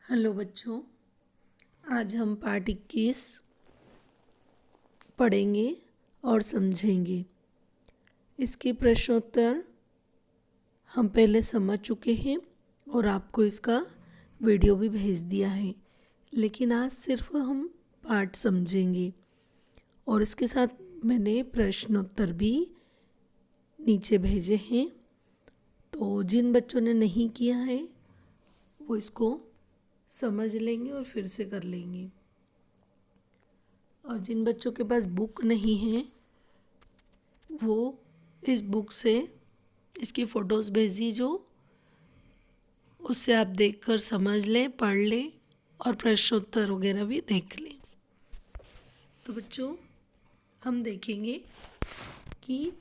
Hello बच्चों, आज हम पाठ 21 पढ़ेंगे और समझेंगे। इसके प्रश्नोत्तर हम पहले समझ चुके हैं और आपको इसका वीडियो भी भेज दिया है, लेकिन आज सिर्फ हम पाठ समझेंगे और इसके साथ मैंने प्रश्नोत्तर भी नीचे भेजे हैं। तो जिन बच्चों ने नहीं किया है वो इसको समझ लेंगे और फिर से कर लेंगे, और जिन बच्चों के पास बुक नहीं है वो इस बुक से इसकी फ़ोटोज़ भेजी जो उससे आप देखकर समझ लें, पढ़ लें और प्रश्नोत्तर वगैरह भी देख लें। तो बच्चों, हम देखेंगे कि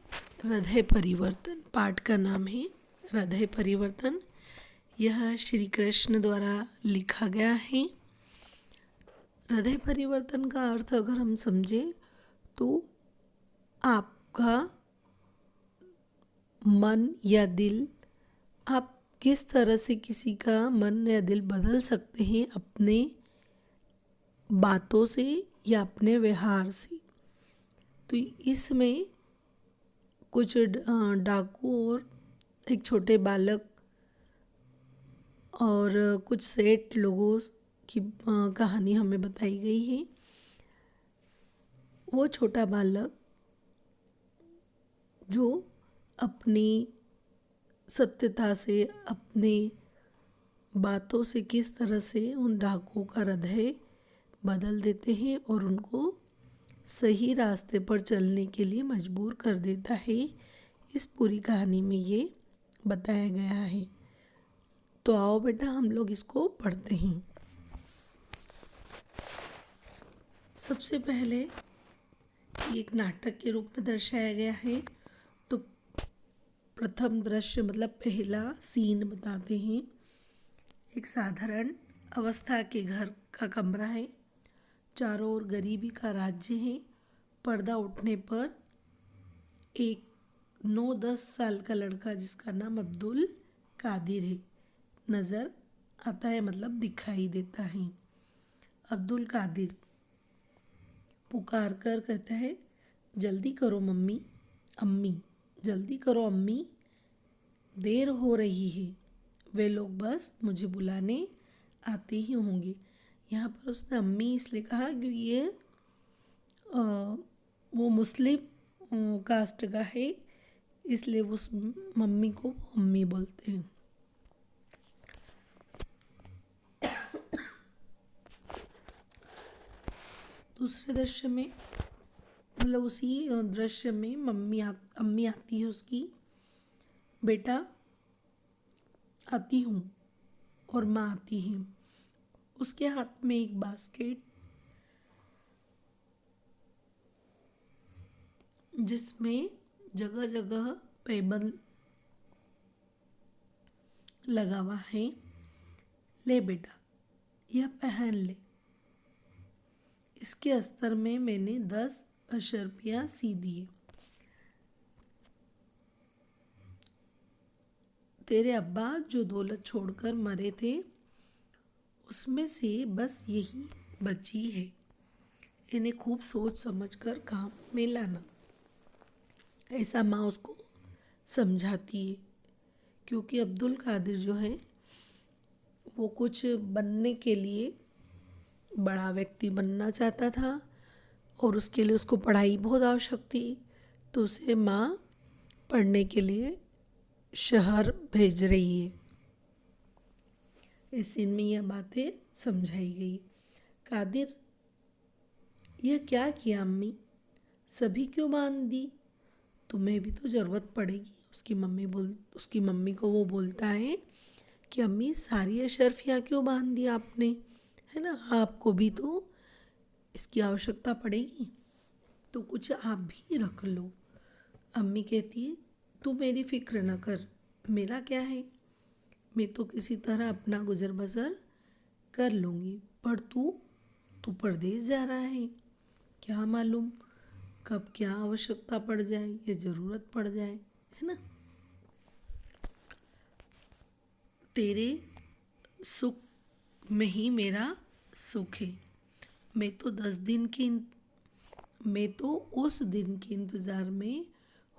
हृदय परिवर्तन, पाठ का नाम है हृदय परिवर्तन। यह श्री कृष्ण द्वारा लिखा गया है। हृदय परिवर्तन का अर्थ अगर हम समझें तो आपका मन या दिल, आप किस तरह से किसी का मन या दिल बदल सकते हैं अपने बातों से या अपने व्यवहार से। तो इसमें कुछ डाकू और एक छोटे बालक और कुछ सेठ लोगों की कहानी हमें बताई गई है। वो छोटा बालक जो अपनी सत्यता से, अपनी बातों से किस तरह से उन डाकुओं का हृदय बदल देते हैं और उनको सही रास्ते पर चलने के लिए मजबूर कर देता है, इस पूरी कहानी में ये बताया गया है। तो आओ बेटा, हम लोग इसको पढ़ते हैं। सबसे पहले एक नाटक के रूप में दर्शाया गया है। तो प्रथम दृश्य मतलब पहला सीन बताते हैं। एक साधारण अवस्था के घर का कमरा है, चारों ओर गरीबी का राज्य है। पर्दा उठने पर एक 9-10 साल का लड़का जिसका नाम अब्दुल कादिर है नज़र आता है, मतलब दिखाई देता है। अब्दुल कादिर पुकार कर कहता है, जल्दी करो मम्मी, अम्मी, जल्दी करो अम्मी, देर हो रही है। वे लोग बस मुझे बुलाने आते ही होंगे। यहाँ पर उसने अम्मी इसलिए कहा कि ये वो मुस्लिम कास्ट का है, इसलिए उस मम्मी को अम्मी बोलते हैं। दूसरे दृश्य में मतलब उसी दृश्य में अम्मी आती है उसकी, बेटा आती हूँ, और माँ आती है। उसके हाथ में एक बास्केट जिसमें जगह जगह पैबंद लगा हुआ है। ले बेटा, यह पहन ले, इसके अस्तर में मैंने 10 अशर्फियाँ सी दिए। तेरे अब्बा जो दौलत छोड़कर मरे थे उसमें से बस यही बची है, इन्हें खूब सोच समझ कर काम में लाना। ऐसा माँ उसको समझाती है, क्योंकि अब्दुल कादिर जो है वो कुछ बनने के लिए बड़ा व्यक्ति बनना चाहता था और उसके लिए उसको पढ़ाई बहुत आवश्यक थी। तो उसे माँ पढ़ने के लिए शहर भेज रही है। इस सीन में यह बातें समझाई गई। कादिर, यह क्या किया अम्मी, सभी क्यों बांध दी, तुम्हें भी तो ज़रूरत पड़ेगी। उसकी मम्मी को वो बोलता है कि अम्मी सारी अशर्फियाँ क्यों बांध दी आपने, है ना, आपको भी तो इसकी आवश्यकता पड़ेगी, तो कुछ आप भी रख लो। अम्मी कहती है, तू मेरी फिक्र न कर, मेरा क्या है, मैं तो किसी तरह अपना गुजर बसर कर लूँगी। पर तू परदेश जा रहा है, क्या मालूम कब क्या आवश्यकता पड़ जाए या ज़रूरत पड़ जाए, है ना। तेरे सुख में ही मेरा सुख है। मैं तो 10 दिन की मैं तो उस दिन के इंतज़ार में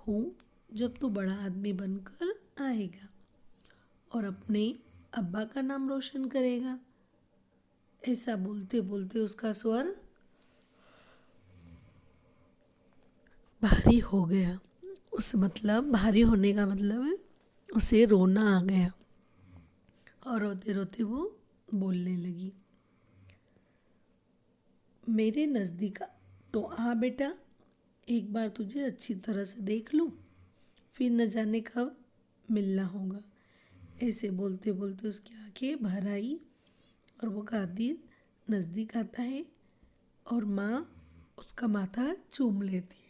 हूँ जब तू बड़ा आदमी बनकर आएगा और अपने अब्बा का नाम रोशन करेगा। ऐसा बोलते बोलते उसका स्वर भारी हो गया। उस मतलब भारी होने का मतलब है उसे रोना आ गया और रोते रोते वो बोलने लगी, मेरे नज़दीक तो आ बेटा, एक बार तुझे अच्छी तरह से देख लूँ, फिर न जाने कब मिलना होगा। ऐसे बोलते बोलते उसकी आंखें भर आई और वो कादिर नज़दीक आता है और माँ उसका माथा चूम लेती है।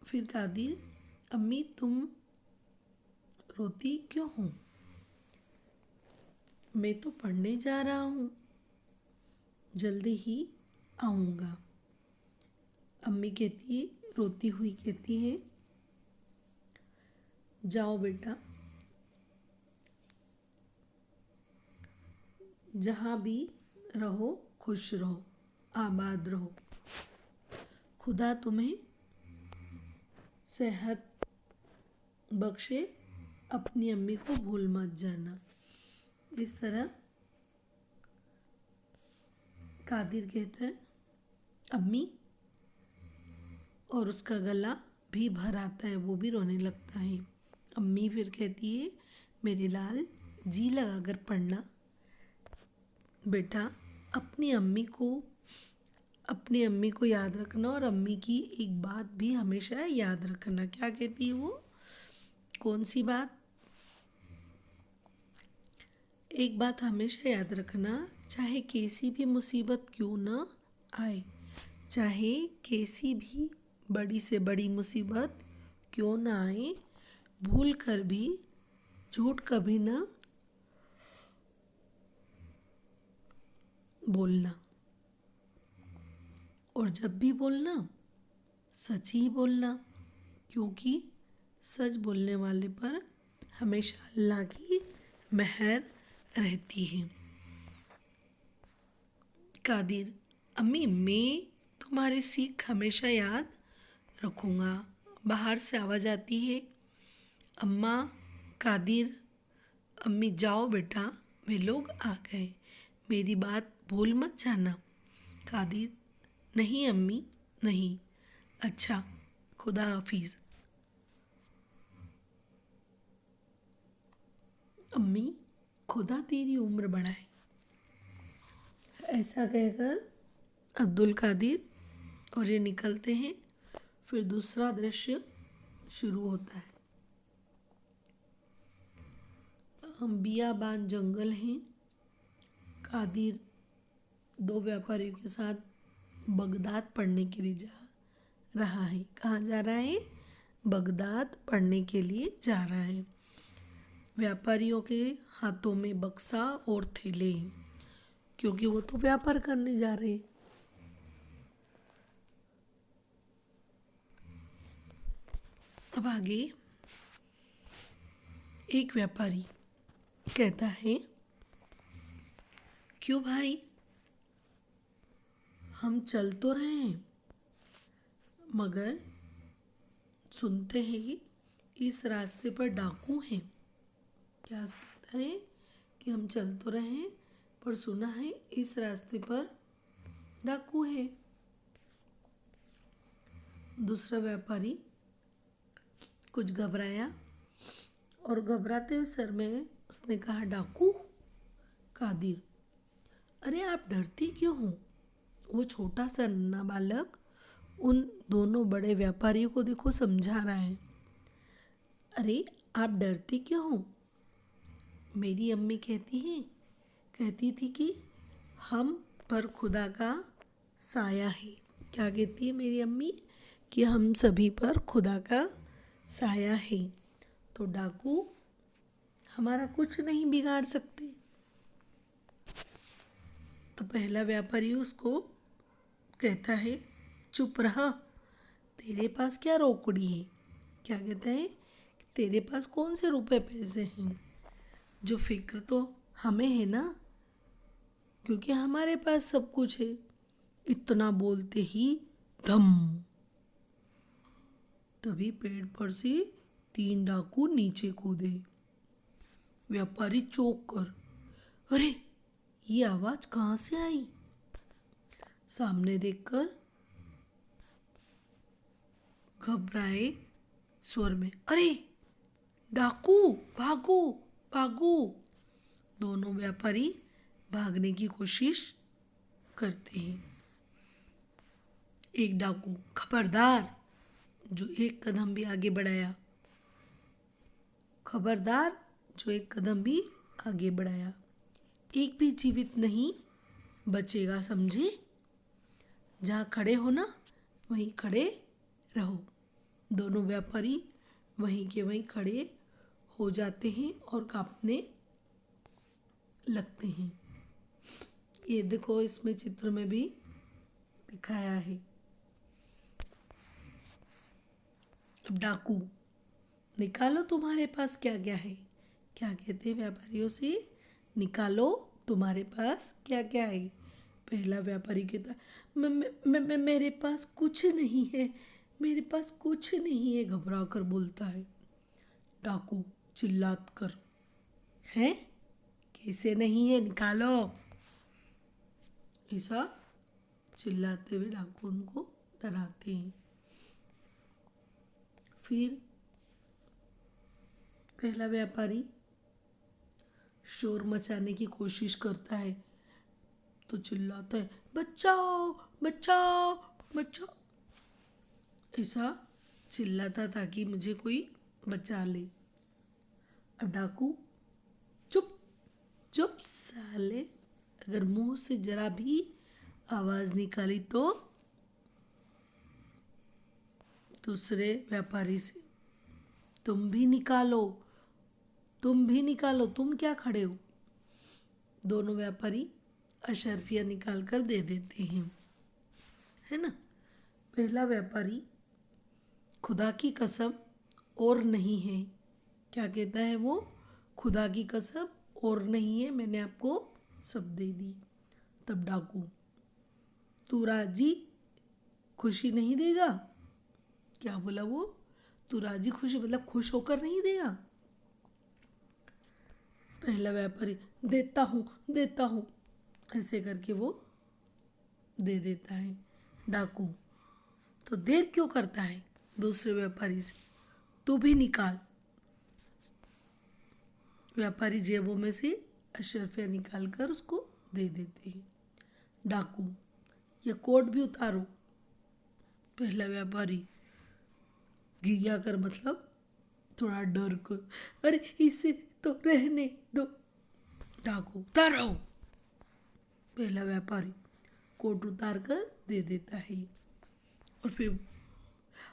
फिर कादिर, अम्मी तुम रोती क्यों हो? मैं तो पढ़ने जा रहा हूँ, जल्दी ही आऊँगा। अम्मी कहती है, रोती हुई कहती है, जाओ बेटा, जहाँ भी रहो खुश रहो, आबाद रहो। खुदा तुम्हें सेहत बख्शे, अपनी अम्मी को भूल मत जाना। इस तरह कादिर कहता है अम्मी, और उसका गला भी भर आता है, वो भी रोने लगता है। अम्मी फिर कहती है, मेरे लाल जी लगा कर पढ़ना बेटा, अपनी अम्मी को याद रखना और अम्मी की एक बात भी हमेशा याद रखना। क्या कहती है वो? कौन सी बात? एक बात हमेशा याद रखना, चाहे कैसी भी मुसीबत क्यों ना आए, चाहे कैसी भी बड़ी से बड़ी मुसीबत क्यों ना आए, भूल कर भी झूठ कभी ना बोलना, और जब भी बोलना सच ही बोलना, क्योंकि सच बोलने वाले पर हमेशा अल्लाह की मेहर रहती है। कादिर, अम्मी मैं तुम्हारी सीख हमेशा याद रखूँगा। बाहर से आवाज़ आती है, अम्मा। कादिर, अम्मी जाओ बेटा, वे लोग आ गए, मेरी बात भूल मत जाना। कादिर, नहीं अम्मी, नहीं। अच्छा, खुदा हाफिज़। अम्मी, खुदा तेरी उम्र बढ़ाए। ऐसा कहकर अब्दुल कादिर और ये निकलते हैं। फिर दूसरा दृश्य शुरू होता है। बियाबान जंगल हैं। कादिर दो व्यापारियों के साथ बगदाद पढ़ने के लिए जा रहा है। कहाँ जा रहा है? बगदाद पढ़ने के लिए जा रहा है। व्यापारियों के हाथों में बक्सा और थैले हैं, क्योंकि वो तो व्यापार करने जा रहे हैं। अब आगे एक व्यापारी कहता है, क्यों भाई, हम चल तो रहे हैं, मगर सुनते हैं कि इस रास्ते पर डाकू हैं। क्या कहता है कि हम चल तो रहे हैं, पर सुना है इस रास्ते पर डाकू है। दूसरा व्यापारी कुछ घबराया और घबराते हुए सर में उसने कहा, डाकू? कादिर, अरे आप डरती क्यों हो? वो छोटा सा नन्हा बालक उन दोनों बड़े व्यापारियों को देखो समझा रहा है। अरे आप डरती क्यों हो? मेरी अम्मी कहती थी कि हम पर खुदा का साया है। क्या कहती है मेरी अम्मी? कि हम सभी पर खुदा का साया है, तो डाकू हमारा कुछ नहीं बिगाड़ सकते। तो पहला व्यापारी उसको कहता है, चुप रहा, तेरे पास क्या रोकड़ी है? क्या कहते हैं, तेरे पास कौन से रुपए पैसे हैं? जो फिक्र तो हमें है ना, क्योंकि हमारे पास सब कुछ है। इतना बोलते ही धम, तभी पेड़ पर से 3 डाकू नीचे कूदे। व्यापारी चौंक कर, अरे ये आवाज कहाँ से आई? सामने देखकर घबराए स्वर में, अरे डाकू, भागो भागो। दोनों व्यापारी भागने की कोशिश करते हैं। एक डाकू, खबरदार, जो एक कदम भी आगे बढ़ाया, खबरदार, जो एक कदम भी आगे बढ़ाया, एक भी जीवित नहीं बचेगा, समझे? जहाँ खड़े हो ना, वहीं खड़े रहो। दोनों व्यापारी वहीं के वहीं खड़े हो जाते हैं और कांपने लगते हैं। ये देखो, इसमें चित्र में भी दिखाया है। अब डाकू, निकालो तुम्हारे पास क्या क्या है। क्या कहते हैं व्यापारियों से, निकालो तुम्हारे पास क्या क्या है। पहला व्यापारी कहता, मेरे पास कुछ नहीं है, मेरे पास कुछ नहीं है, घबरा कर बोलता है। डाकू चिल्लात कर, है कैसे नहीं है, निकालो। ऐसा चिल्लाते हुए डाकू उनको डराते हैं। फिर पहला व्यापारी शोर मचाने की कोशिश करता है तो चिल्लाता है, बचाओ बचाओ बचाओ। ऐसा चिल्लाता ताकि मुझे कोई बचा ले। अब डाकू, चुप चुप साले, अगर मुंह से जरा भी आवाज निकाली तो दूसरे व्यापारी से, तुम भी निकालो, तुम भी निकालो, तुम क्या खड़े हो। दोनों व्यापारी अशर्फियाँ निकाल कर दे देते हैं, है ना। पहला व्यापारी, खुदा की कसम और नहीं है। क्या कहता है वो, खुदा की कसम और नहीं है, मैंने आपको सब दे दी। तब डाकू, तू राजी खुशी नहीं देगा? क्या बोला वो, तू राजी खुशी मतलब खुश होकर नहीं देगा? पहला व्यापारी, देता हूँ, ऐसे करके वो दे देता है। डाकू, तो देर क्यों करता है? दूसरे व्यापारी से, तू भी निकाल। व्यापारी जेबों में से अशर्फियाँ निकाल कर उसको दे देते हैं। डाकू, ये कोट भी उतारो। पहला व्यापारी घिया कर मतलब थोड़ा डर कर, अरे इसे तो रहने दो। डाकू, उतारो। पहला व्यापारी कोट उतार कर दे देता है और फिर,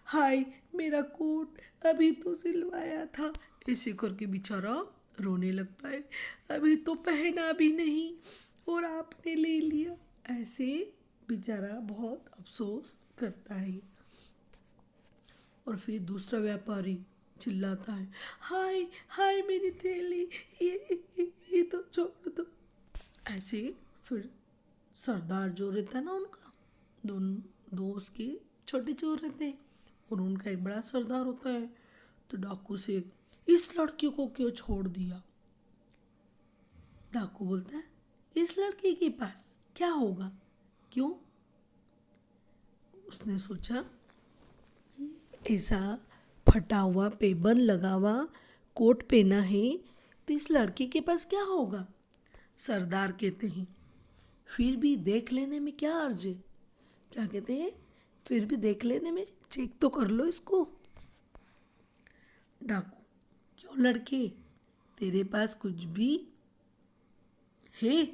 हाय मेरा कोट अभी तो सिलवाया था, ऐसे करके बेचारा रोने लगता है। अभी तो पहना भी नहीं और आपने ले लिया। ऐसे बेचारा बहुत अफसोस करता है। और फिर दूसरा व्यापारी चिल्लाता है, हाय हाय मेरी थैली, ये तो छोड़ दो। ऐसे फिर सरदार जो रहता है ना उनका, दो उसके छोटे चोर रहते हैं और उनका एक बड़ा सरदार होता है। तो डाकू से, इस लड़की को क्यों छोड़ दिया? डाकू बोलता है, इस लड़की के पास क्या होगा, क्यों? उसने सोचा, ऐसा फटा हुआ पेबंद लगा हुआ कोट पहना है तो इस लड़के के पास क्या होगा। सरदार कहते हैं, फिर भी देख लेने में क्या अर्ज है। क्या कहते हैं, फिर भी देख लेने में, चेक तो कर लो इसको। डाकू, क्यों लड़के, तेरे पास कुछ भी है?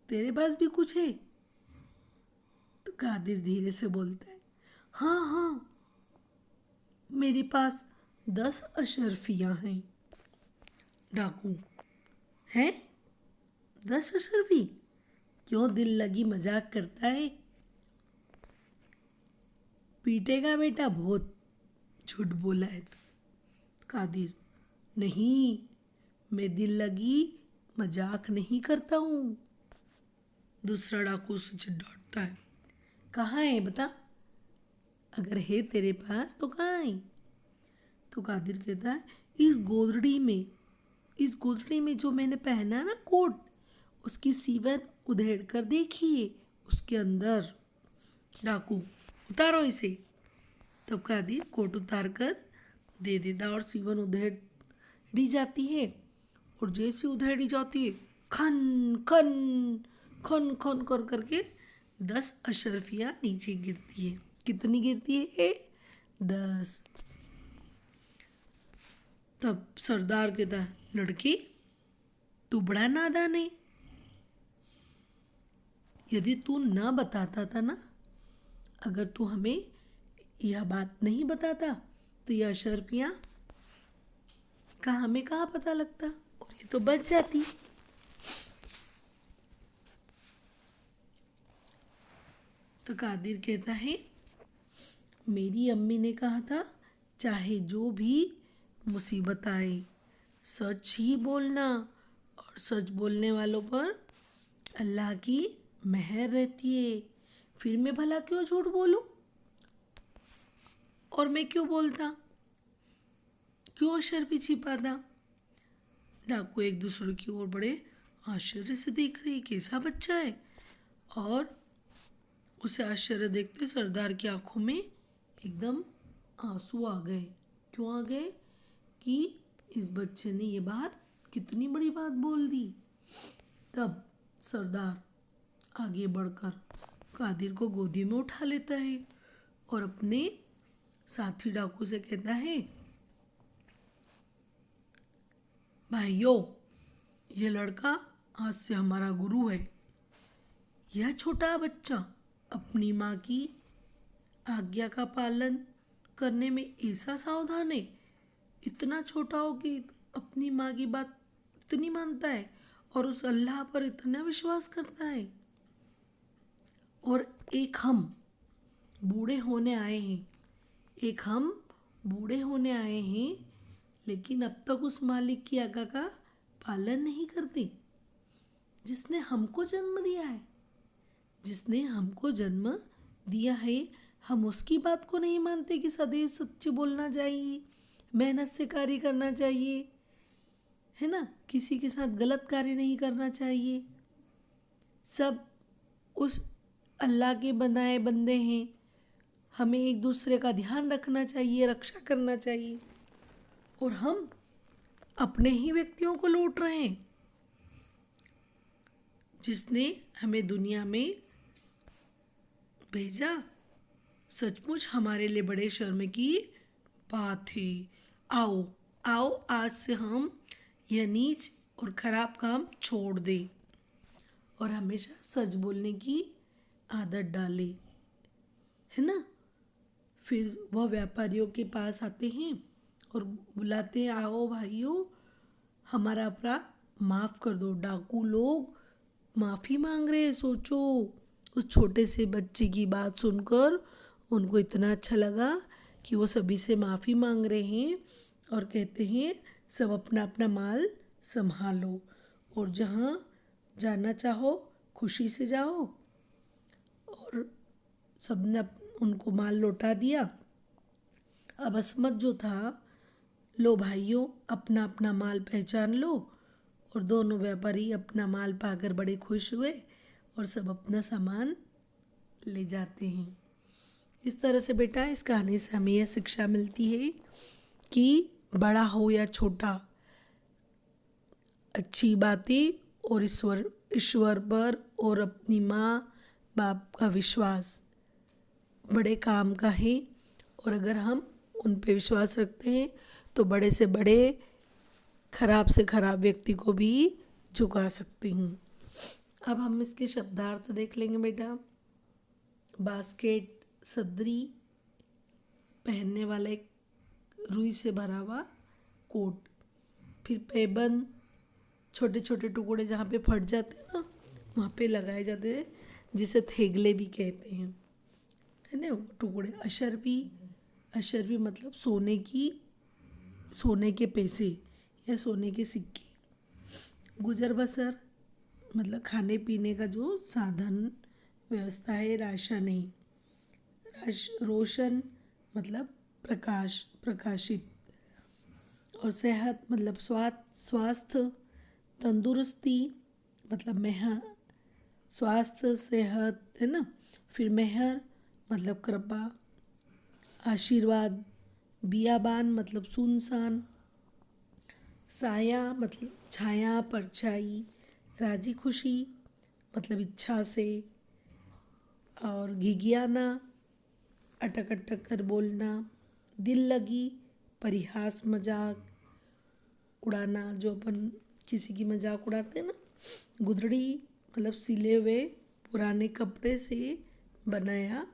तेरे पास भी कुछ है? तो कादिर धीरे से बोलता है, हाँ हाँ, मेरे पास 10 अशर्फियाँ हैं। डाकू, हैं 10 अशर्फी? क्यों दिल लगी मजाक करता है? पीटेगा बेटा बहुत। झूठ बोला है कादिर। नहीं, मैं दिल लगी मजाक नहीं करता हूँ। दूसरा डाकू उसे डांटता है। कहाँ है बता, अगर है तेरे पास तो कहाँ है? तो कादिर कहता है इस गोदड़ी में जो मैंने पहना ना कोट, उसकी सीवन उधेड़ कर देखिए, उसके अंदर। डाकू, उतारो इसे। तब कादिर कोट उतार कर दे देता और सीवन उधेड़ी जाती है। और जैसे उधेड़ी जाती है, खन खन खन खन कर करके 10 अशरफियाँ नीचे गिरती है। कितनी गिरती है? 10। तब सरदार कहता है, लड़की तू बड़ा नादान है। यदि तू न बताता था ना, अगर तू हमें यह बात नहीं बताता तो यह अशरफियाँ का हमें कहाँ पता लगता, और ये तो बच जाती। तो कादिर कहता है, मेरी अम्मी ने कहा था चाहे जो भी मुसीबत आए सच ही बोलना, और सच बोलने वालों पर अल्लाह की मेहर रहती है। फिर मैं भला क्यों झूठ बोलूं? और मैं क्यों बोलता, क्यों शर्फी छिपाता? डाकू एक दूसरे की ओर बड़े आश्चर्य से देख रहे, कैसा बच्चा है। और उसे आश्चर्य देखते सरदार की आंखों में एकदम आंसू आ गए। क्यों आ गए? कि इस बच्चे ने ये बात, कितनी बड़ी बात बोल दी। तब सरदार आगे बढ़कर कादिर को गोदी में उठा लेता है और अपने साथी डाकू से कहता है, भाइयों, ये लड़का आज से हमारा गुरु है। यह छोटा बच्चा अपनी माँ की आज्ञा का पालन करने में ऐसा सावधान है, इतना छोटा हो कि अपनी माँ की बात इतनी मानता है और उस अल्लाह पर इतना विश्वास करता है। और एक हम बूढ़े होने आए हैं, लेकिन अब तक उस मालिक की आज्ञा का पालन नहीं करते जिसने हमको जन्म दिया है। हम उसकी बात को नहीं मानते कि सदैव सच्चे बोलना चाहिए, मेहनत से कार्य करना चाहिए, है ना, किसी के साथ गलत कार्य नहीं करना चाहिए। सब उस अल्लाह के बनाए बंदे हैं, हमें एक दूसरे का ध्यान रखना चाहिए, रक्षा करना चाहिए। और हम अपने ही व्यक्तियों को लूट रहे हैं जिसने हमें दुनिया में भेजा। सचमुच हमारे लिए बड़े शर्म की बात है। आओ आओ, आज से हम यह नीच और खराब काम छोड़ दें और हमेशा सच बोलने की आदत डालें, है ना। फिर वह व्यापारियों के पास आते हैं और बुलाते हैं, आओ भाइयों, हमारा अपराध माफ़ कर दो। डाकू लोग माफ़ी मांग रहे हैं। सोचो, उस छोटे से बच्चे की बात सुनकर उनको इतना अच्छा लगा कि वो सभी से माफ़ी मांग रहे हैं और कहते हैं, सब अपना अपना माल संभालो और जहाँ जाना चाहो खुशी से जाओ। और सबने उनको माल लौटा दिया। अब असमत जो था, लो भाइयों, अपना अपना माल पहचान लो। और दोनों व्यापारी अपना माल पाकर बड़े खुश हुए और सब अपना सामान ले जाते हैं। इस तरह से बेटा, इस कहानी से हमें यह शिक्षा मिलती है कि बड़ा हो या छोटा, अच्छी बातें और ईश्वर पर और अपनी माँ बाप का विश्वास बड़े काम का है। और अगर हम उन पे विश्वास रखते हैं तो बड़े से बड़े, खराब से खराब व्यक्ति को भी झुका सकते हैं। अब हम इसके शब्दार्थ देख लेंगे बेटा। बास्केट, सदरी, पहनने वाला एक रुई से भरा हुआ कोट। फिर पैबंद, छोटे छोटे टुकड़े जहाँ पे फट जाते हैं ना, वहाँ पे लगाए जाते हैं, जिसे थेगले भी कहते हैं, है है ना, वो टुकड़े। अशर्फी मतलब सोने के पैसे या सोने के सिक्के। गुजर बसर मतलब खाने पीने का जो साधन व्यवस्था है, राशन है। रोशन मतलब प्रकाशित। और सेहत मतलब स्वास्थ्य। तंदुरुस्ती मतलब स्वास्थ्य सेहत, है ना। फिर मेहर मतलब कृपा। आशीर्वाद। बियाबान मतलब सुनसान। साया मतलब छाया परछाई। राजी खुशी मतलब इच्छा से। और घिघियाना अटक अटक कर बोलना। दिल लगी परिहास मजाक उड़ाना, जो अपन किसी की मजाक उड़ाते हैं ना। गुदड़ी मतलब सिले हुए पुराने कपड़े से बनाया।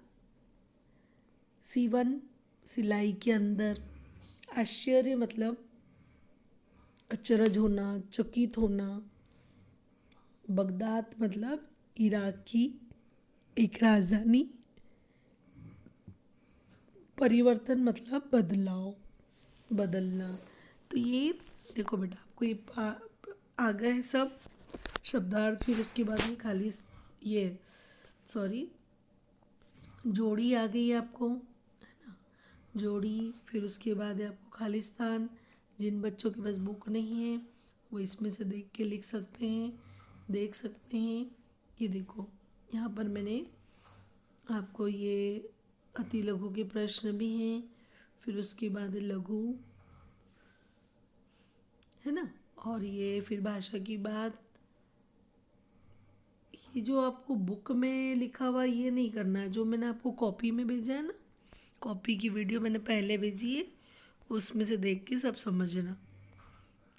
सीवन सिलाई के अंदर। आश्चर्य मतलब अचरज होना, चकित होना। बगदाद मतलब इराक की एक राजधानी। परिवर्तन मतलब बदलना। तो ये देखो बेटा, आपको ये आ गए हैं सब शब्दार्थ। फिर उसके बाद में खाली ये सॉरी जोड़ी आ गई आपको, है ना। जोड़ी, फिर उसके बाद है आपको खालिस्तान। जिन बच्चों के पास बुक नहीं है वो इसमें से देख के लिख सकते हैं, देख सकते हैं। ये देखो, यहाँ पर मैंने आपको ये अति लघु के प्रश्न भी हैं। फिर उसके बाद लघु, है ना। और ये फिर भाषा की बात। ये जो आपको बुक में लिखा हुआ ये नहीं करना है, जो मैंने आपको कॉपी में भेजा है ना, कॉपी की वीडियो मैंने पहले भेजी है, उसमें से देख के सब समझना।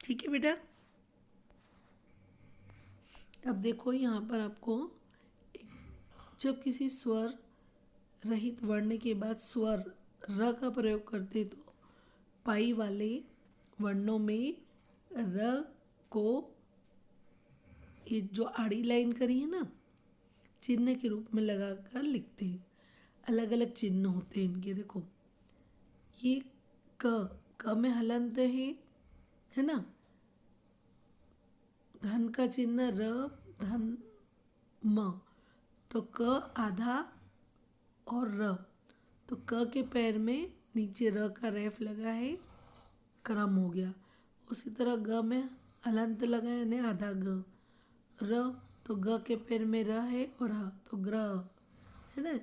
ठीक है बेटा। अब देखो यहाँ पर आपको जब किसी स्वर रहित वर्ण के बाद स्वर र का प्रयोग करते तो पाई वाले वर्णों में र को, ये जो आड़ी लाइन करी है ना, चिन्ह के रूप में लगाकर लिखते हैं। अलग अलग चिन्ह होते हैं इनके। देखो ये क में हलंत है ना। धन का चिन्ह र, धन म, तो क आधा और र, तो क के पैर में नीचे र का रेफ लगा है, क्रम हो गया। उसी तरह ग में हलंत लगा है यानी आधा ग। र तो ग के पैर में र है और ह तो ग्रह, है ना।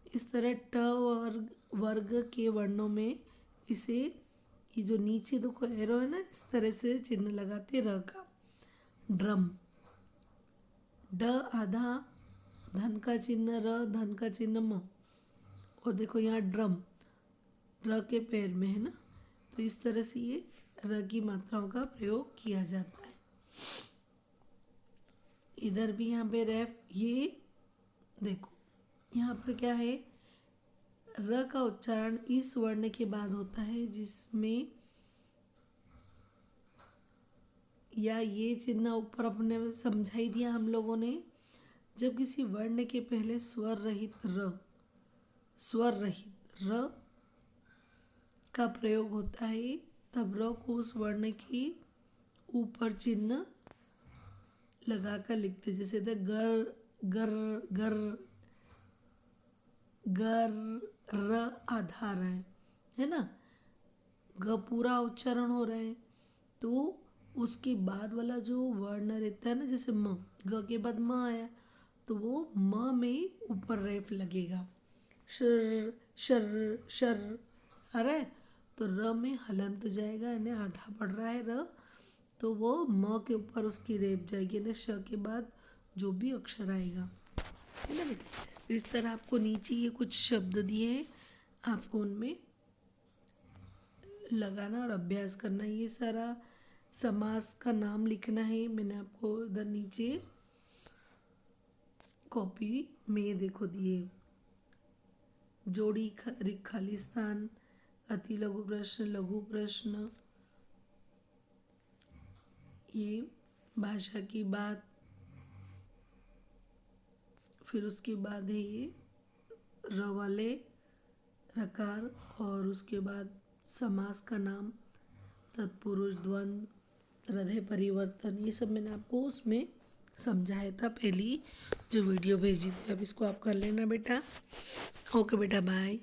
इस तरह ट वर्ग के वर्णों में इसे, ये जो नीचे देखो एरो है ना, इस तरह से चिन्ह लगाते र का। ड्रम, ड आधा, धन का चिन्ह र, धन का चिन्ह म, और देखो यहाँ ड्रम र के पैर में है ना। तो इस तरह से ये र की मात्राओं का प्रयोग किया जाता है। इधर भी यहाँ पे रेफ, ये देखो यहाँ पर क्या है, र का उच्चारण इस वर्ण के बाद होता है जिसमें, या ये चिन्ह ऊपर अपने समझा ही दिया हम लोगों ने। जब किसी वर्ण के पहले स्वर रहित र का प्रयोग होता है तब र को उस वर्ण के ऊपर चिन्ह लगाकर लिखते। जैसे द गर गर गर गर र आधार है ना। ग पूरा उच्चारण हो रहा है तो उसके बाद वाला जो वर्ण रहता है ना, जैसे म, ग के बाद म आया तो वो म में ऊपर रेफ लगेगा। शर शर शर आ रहा है तो र में हलंत जाएगा, यानी आधा पड़ रहा है र, तो वो म के ऊपर उसकी रेप जाएगी, यानी श के बाद जो भी अक्षर आएगा, है ना बेटा। इस तरह आपको नीचे ये कुछ शब्द दिए हैं, आपको उनमें लगाना और अभ्यास करना। ये सारा समास का नाम लिखना है। मैंने आपको इधर नीचे कॉपी में देखो दिए। जोड़ी, खालिस्तान, अति लघु प्रश्न, लघु प्रश्न, ये भाषा की बात। फिर उसके बाद है ये र वाले रकार और उसके बाद समास का नाम, तत्पुरुष, द्वंद्व, हृदय परिवर्तन, ये सब मैंने आपको उसमें समझाया था पहली जो वीडियो भेजी थी। अब इसको आप कर लेना बेटा। ओके बेटा, बाय।